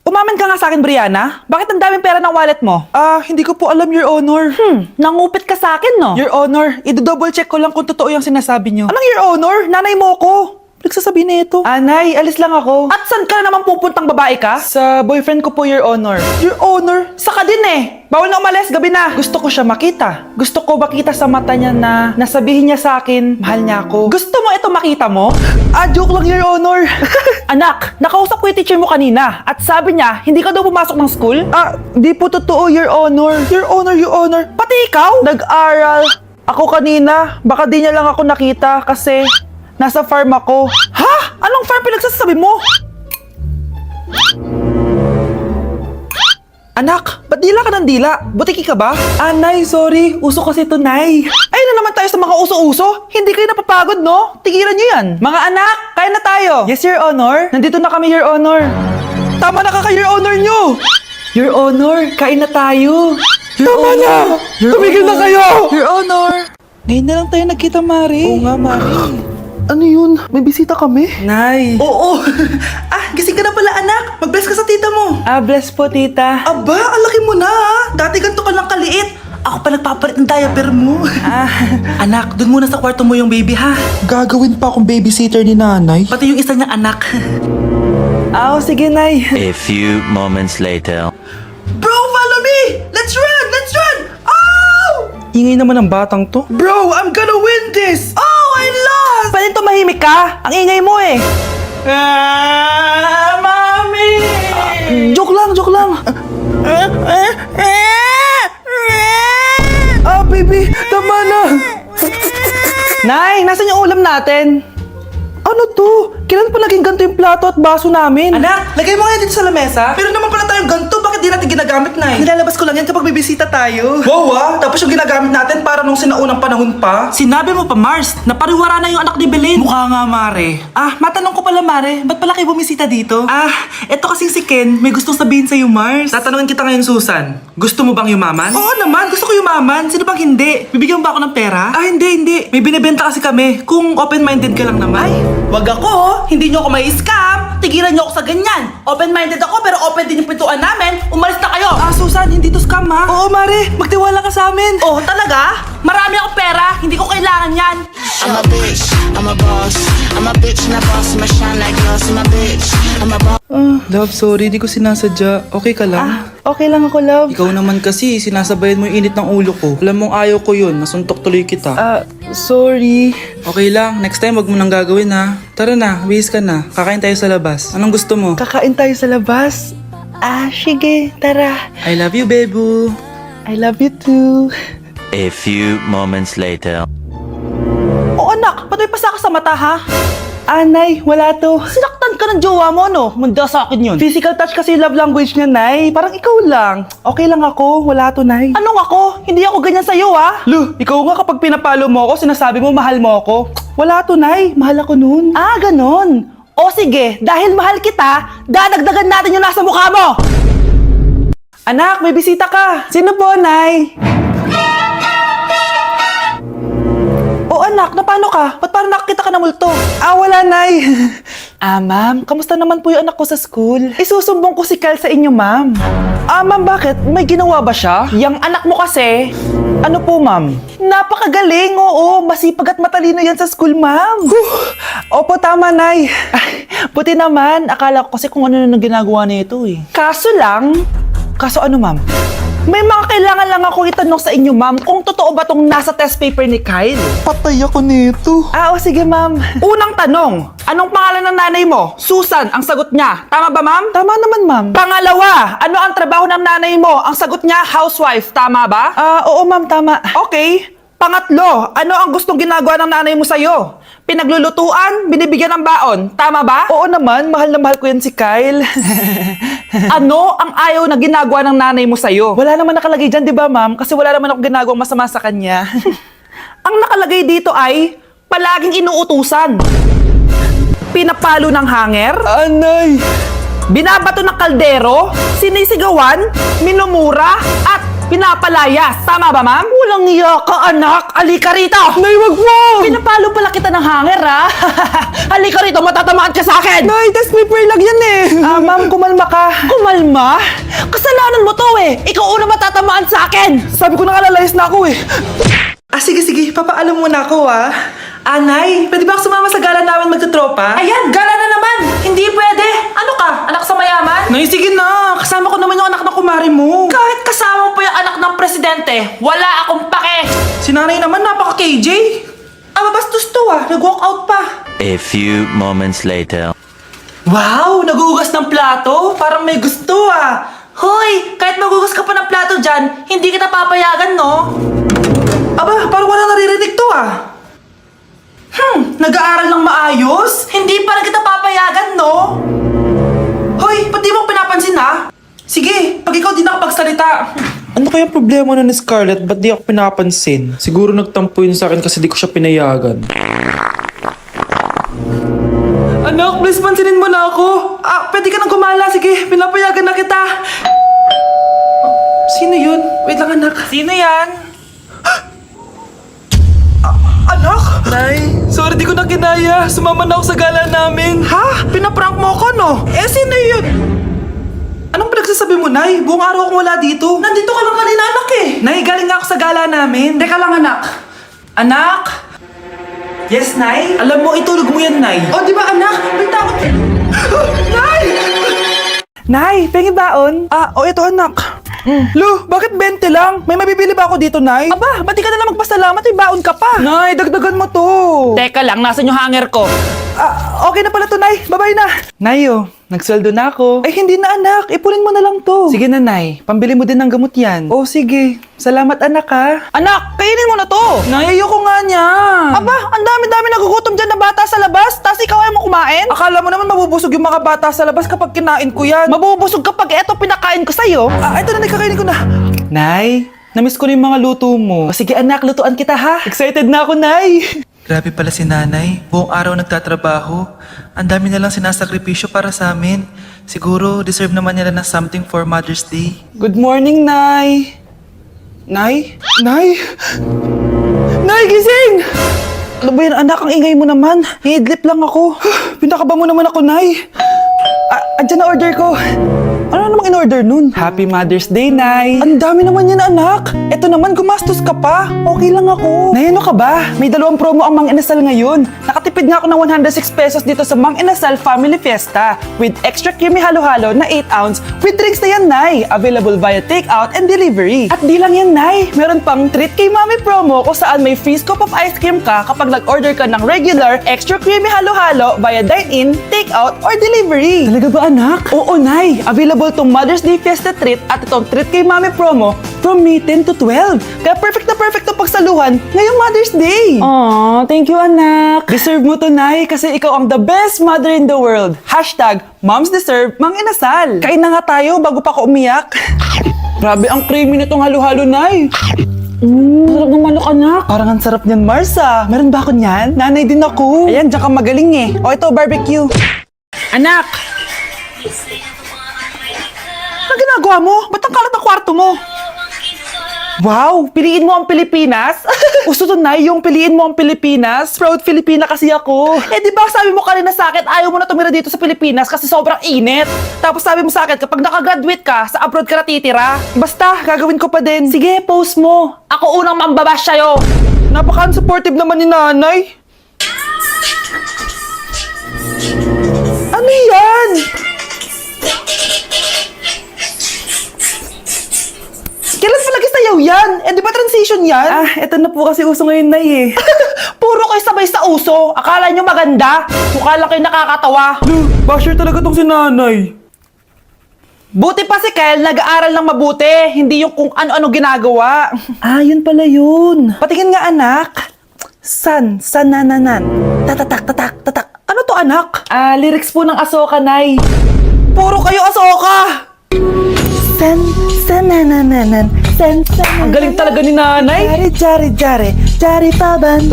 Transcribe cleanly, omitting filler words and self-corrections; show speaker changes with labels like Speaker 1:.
Speaker 1: Umamin ka nga sa akin, Brianna. Bakit ang daming pera ng wallet mo? Hindi ko po alam, Your Honor. Nangupit ka sa akin, no? Your Honor, i-double check ko lang kung totoo yung sinasabi niyo. Anong Your Honor? Nanay mo ko. Nagsasabi na ito. Nay, alis lang ako. At saan ka na naman pupuntang babae ka? Sa boyfriend ko po, Your Honor. Your Honor? Saka din eh. Bawal na umalis, gabi na. Gusto ko siya makita. Gusto ko makita sa mata niya na nasabihin niya sa akin, mahal niya ako. Gusto mo ito makita mo? Joke lang, Your Honor. Anak, nakausap ko yung teacher mo kanina at sabi niya, hindi ka daw pumasok ng school? Di po totoo, Your Honor. Your Honor, Your Honor. Pati ikaw? Nag-aral. Ako kanina, baka di niya lang ako nakita kasi nasa farm ako. Ha? Anong farm pinagsasabi mo? Anak, ba't dila ka ng dila? Butiki ka ba? Nay, sorry. Uso kasi ito, Nay. Ay na naman tayo sa mga uso-uso. Hindi kayo napapagod, no? Tigilan niyo yan. Mga anak, kain na tayo. Yes, Your Honor. Nandito na kami, Your Honor. Tama na ka, Your Honor nyo. Your Honor, kain na tayo. Tama na! Tumigil na kayo! Your Honor. Ngayon na lang tayo nagkita, Mari. Oo nga, Mari. Ano yun? May bisita kami? Nay. Oo. Gising ka na pala, anak. Mag-bless ka sa tita mo. Bless po, tita. Aba, ang laki mo na. Dati ganito ka lang kaliit. Ako pa nagpapalit ng diaper mo. Anak, dun muna sa kwarto mo yung baby, ha?
Speaker 2: Gagawin pa akong babysitter ni nanay.
Speaker 1: Pati yung isa niyang anak. Sige, Nay.
Speaker 3: A few moments later.
Speaker 1: Bro, follow me! Let's run! Let's run! Oh!
Speaker 2: Ingay naman ng batang to.
Speaker 1: Bro, I'm gonna win this! Oh, I lost! Pwede tumahimik ka? Ang ingay mo eh. Mami! Joke lang, joke lang. Baby, tama na. Nay, nasan yung ulam natin? Ano to? Kailan pa naging ganito yung plato at baso namin? Anak, lagay mo nga dito sa lamesa. Pero naman pala tayong ganito, bakit di natin ginagamit, Nay? Nilalabas ko lang yan kapag may bisita tayo. Wow, tapos yung ginagamit natin para nung sinaunang panahon pa. Sinabi mo pa, Mars, napariwara na yung anak ni Belen. Mukha nga, Mare. Matanong ko pala, Mare, ba't pala kayo bumisita dito? Eto kasing si Ken, may gustong sabihin sa'yo, Mars. Tatanungin kita ngayon, Susan. Gusto mo bang yumaman? Oo naman, gusto ko yumaman. Sino bang hindi? Bibigyan ba ako ng pera? Hindi. May binibenta kasi kami. Kung open-minded ka lang naman. Wag ako, hindi nyo ako may scam. Tigilan nyo ako sa ganyan. Open-minded ako pero open din yung pintuan namin. Umalis na kayo. Susan, hindi to scam, ha? Oo, Mare. Magtiwala ka sa amin. Oh, talaga? Marami akong pera. Hindi ko kailangan yan.
Speaker 4: I'm a bitch, I'm a boss. I'm a bitch and a boss, I'm a shine like glass. I'm a bitch, I'm a boss.
Speaker 2: Love, sorry, di ko sinasadya. Okay ka lang?
Speaker 1: Okay lang ako, love.
Speaker 2: Ikaw naman kasi, sinasabayan mo yung init ng ulo ko. Alam mong ayaw ko yun, nasuntok tuloy kita.
Speaker 1: Sorry.
Speaker 2: Okay lang, next time wag mo nang gagawin ha. Tara na, bihis ka na. Kakain tayo sa labas. Anong gusto mo?
Speaker 1: Kakain tayo sa labas. Sige, tara.
Speaker 2: I love you, Bebu.
Speaker 1: I love you too.
Speaker 3: A few moments later.
Speaker 1: Anak, ba't may pasa ka sa mata, ha? Nay, wala to. Sinaktan ka ng jowa mo, no? Manda sa akin yun. Physical touch kasi love language niya, Nay. Parang ikaw lang. Okay lang ako, wala to, Nay. Anong ako? Hindi ako ganyan sa'yo, ha? Lu, ikaw nga kapag pinapalo mo ako, sinasabi mo mahal mo ako. Wala to, Nay. Mahal ako nun. Ganon. O sige, dahil mahal kita, dadagdagan natin yung nasa mukha mo! Anak, may bisita ka. Sino po, Nay? Anak, na paano ka? Ba't parang nakakita ka ng multo? Wala, Nay. Ma'am, kamusta naman po yung anak ko sa school? Isusumbong ko si Kyle sa inyo, ma'am. Ma'am, bakit? May ginawa ba siya? Yang anak mo kasi. Ano po, ma'am? Napakagaling, oo. Masipag at matalino yan sa school, ma'am. Opo, tama, Nay. Buti naman. Akala ko kasi kung ano na ginagawa nito eh. Kaso ano, ma'am? May mga kailangan lang ako itanong sa inyo, ma'am, kung totoo ba tong nasa test paper ni Kyle?
Speaker 2: Patay ako nito.
Speaker 1: Sige, ma'am. Unang tanong, anong pangalan ng nanay mo? Susan, ang sagot niya. Tama ba, ma'am? Tama naman, ma'am. Pangalawa, ano ang trabaho ng nanay mo? Ang sagot niya, housewife. Tama ba? Oo, ma'am, tama. Okay. Pangatlo, ano ang gustong ginagawa ng nanay mo sa'yo? Pinaglulutuan, binibigyan ng baon. Tama ba? Oo naman, mahal na mahal ko yan si Kyle. Ano ang ayaw na ginagawa ng nanay mo sa'yo? Wala naman nakalagay dyan, di ba, ma'am? Kasi wala naman ako ginagawang masama sa kanya. Ang nakalagay dito ay palaging inuutusan. Pinapalo ng hanger.
Speaker 2: Nay!
Speaker 1: Binabato ng kaldero. Sinisigawan. Minumura. At Pinapalayas. Tama ba, ma'am? Walang iya ka, anak. Halika rito. Nay, wag mo. Pinapalo pala kita ng hanger, ha? Halika rito, matatamaan ka sa akin. Nay, test paper lang yan eh. Ma'am, kumalma ka. Kumalma? Kasalanan mo to eh. Ikaw una matatamaan sa akin. Sabi ko nakalalayas na ako eh. Sige, papaalam mo na ako Nay, pwede ba ako sumama sa gala namin magtutropa? Ayan, gala na naman! Hindi pwede! Ano ka? Anak sa mayaman? Nay, sige na! Kasama ko naman yung anak ng kumari mo! Kahit kasama mo pa yung anak ng presidente, wala akong pake! Si nanay naman, napaka-KJ! Mabastos to nag-walk out pa!
Speaker 3: A few moments later.
Speaker 1: Wow! Nagugas ng plato? Parang may gusto Hoy! Kahit magugas ka pa ng plato dyan, hindi kita papayagan, no? Aba, parang wala naririnig to nag-aaral ng maayos? Hindi pa rin kita papayagan, no? Hoy, ba't di mo pinapansin Sige, pag ikaw di nakapagsalita. Ano kaya problema na ni Scarlett? Ba't di ako pinapansin? Siguro nagtampo yun sa akin kasi di ko siya pinayagan. Anak, please pansinin mo na ako. Pwede ka nang gumala. Sige, pinapayagan na kita. Sino yun? Wait lang, anak. Sino yan? Anak? Nay, sorry di ko na kinaya. Sumama na ako sa gala namin. Ha? Pinaprank mo ako, no? Sino yun? Anong pinagsasabi mo, Nay? Buong araw akong wala dito. Nandito ka lang kanina, anak Nay, galing nga ako sa gala namin. Teka lang, anak. Anak? Yes, Nay? Alam mo, itulog mo yan, Nay. Oh, di ba, anak? May takot. Nay! Nay, pengi baon? Ito, anak. Lu, bakit 20 lang? May mabibili ba ako dito, Nay? Aba, ba't di ka na lang magpasalamat? May baon ka pa. Nay, dagdagan mo to. Teka lang, nasan yung hanger ko? Okay na pala to, Nay. Bye-bye na. Nay, nagsweldo na ako. Ay, hindi na, anak. Ipunin mo na lang to. Sige na, Nay. Pambili mo din ng gamot yan. Oh, sige. Salamat, anak, ha. Anak, kainin mo na to. Nay, ayoko nga niya. Aba, ang dami-dami nagugutom dyan na bata sa labas. Tapos ikaw ay mo kumain? Akala mo naman mabubusog yung mga bata sa labas kapag kinain ko yan. Mabubusog kapag eto pinakain ko sa'yo. Ito na, kakainin ko na. Nay, namiss ko na yung mga luto mo. Sige, anak, lutuan kita, ha. Excited na ako, Nay. Grabe pala si nanay. Buong araw nagtatrabaho. Ang dami na lang sinasakripisyo para sa amin. Siguro, deserve naman nila ng something for Mother's Day. Good morning, Nay. Nay? Nay? Nay, gising! Ano ba yan, anak? Ang ingay mo naman. Hihidlip lang ako. Pinakaba mo naman ako, Nay. Andyan na order ko. Ano namang in-order nun? Happy Mother's Day, Nay. Ang dami naman yan, anak. Eto naman, gumastos ka pa. Okay lang ako. Nay, ano ka ba? May 2 promo ang Mang Inasal ngayon. Nakatipid nga ako ng 106 pesos dito sa Mang Inasal Family Fiesta with extra creamy halo-halo na 8 ounce with drinks na yan, Nay. Available via takeout and delivery. At di lang yan, Nay. Meron pang Treat kay Mami promo kung saan may free scoop of ice cream ka kapag nag-order ka ng regular extra creamy halo-halo via dine-in, takeout, or delivery. Talaga ba, anak? Oo, Nay. Available tong Mother's Day Fiesta Treat at itong Treat kay Mami promo from May 10 to 12. Kaya perfect na pagsaluhan ngayong Mother's Day. Aww, thank you, anak. Deserve mo to, Nay, kasi ikaw ang the best mother in the world. #Moms deserve Mang Inasal. Kain na nga tayo bago pa ako umiyak. Grabe ang creamy nitong halo-halo, Nay. Sarap ng manok, anak. Parang ang sarap niyan, Marsa. Meron ba ako niyan? Nanay din ako. Ayan, diyan ka magaling O, ito, barbecue. Anak! Ano ginagawa mo? Ba't ang kalat ang kwarto mo? Wow! Piliin mo ang Pilipinas? Gusto to, Nay, yung piliin mo ang Pilipinas. Proud Filipina kasi ako. Di ba sabi mo kanina sa akin, ayaw mo na tumira dito sa Pilipinas kasi sobrang init. Tapos sabi mo sa akin, kapag nakagraduate ka, sa abroad ka na titira. Basta, gagawin ko pa din. Sige, post mo. Ako unang mambabash sa'yo. Napaka-unsupportive naman ni nanay. Ano yan? Kailan pa nag-isayaw yan? Di ba transition yan? Eto na po kasi uso ngayon, Nay Puro kayo sabay sa uso. Akala nyo maganda. Mukha lang kayo nakakatawa. Basher talaga tong si nanay. Buti pa si Kel, nag-aaral ng mabuti. Hindi yung kung ano-ano ginagawa. Yun pala yun. Patingin nga, anak. Sanananan. Tatak. Ano to, anak? Lyrics po ng Asoka, Nay. Puro kayo Asoka! Sanananan. Ang galing talaga ni nanay. Jari paban.